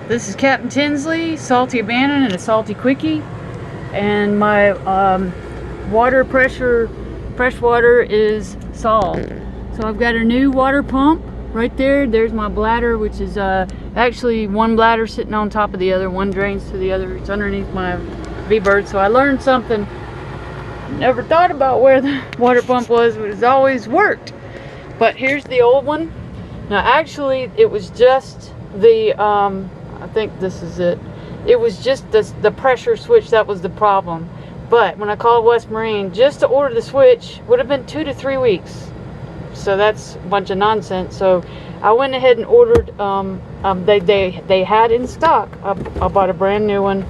This is Captain Tinsley, salty abandon and a salty quickie, and my water pressure, fresh water is solved. So I've got a new water pump right there. There's my bladder, which is actually one bladder sitting on top of the other. One drains to the other. It's underneath my V-bird. So I learned something. Never thought about where the water pump was, but it's always worked. But here's the old one. Now actually it was just the I think this is it. It was just the pressure switch that was the problem. But when I called West Marine, just to order the switch would have been 2 to 3 weeks. So that's a bunch of nonsense. So I went ahead and ordered. They had in stock. I bought a brand new one.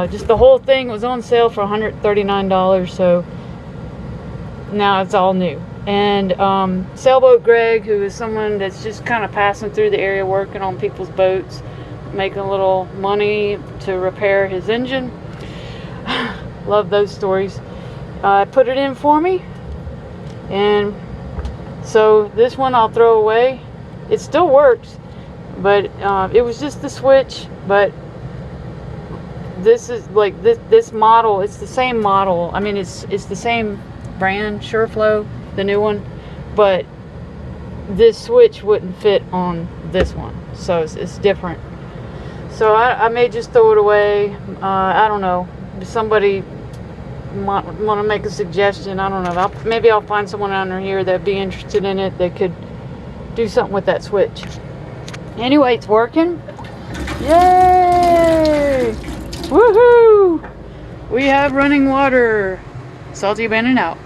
Just the whole thing was on sale for $139. So now it's all new. And Sailboat Greg, who is someone that's just kind of passing through the area, working on people's boats, making a little money to repair his engine. Love those stories. Put it in for me, and so this one I'll throw away. It still works, but it was just the switch. But this is like this model. It's the same model. I mean, it's the same brand, SureFlow, the new one, but this switch wouldn't fit on this one, so it's different. So I may just throw it away. I don't know. If somebody want to make a suggestion, I don't know. Maybe I'll find someone under here that'd be interested in it that could do something with that switch. Anyway, it's working. Yay! Woohoo! We have running water. Salty abandon out.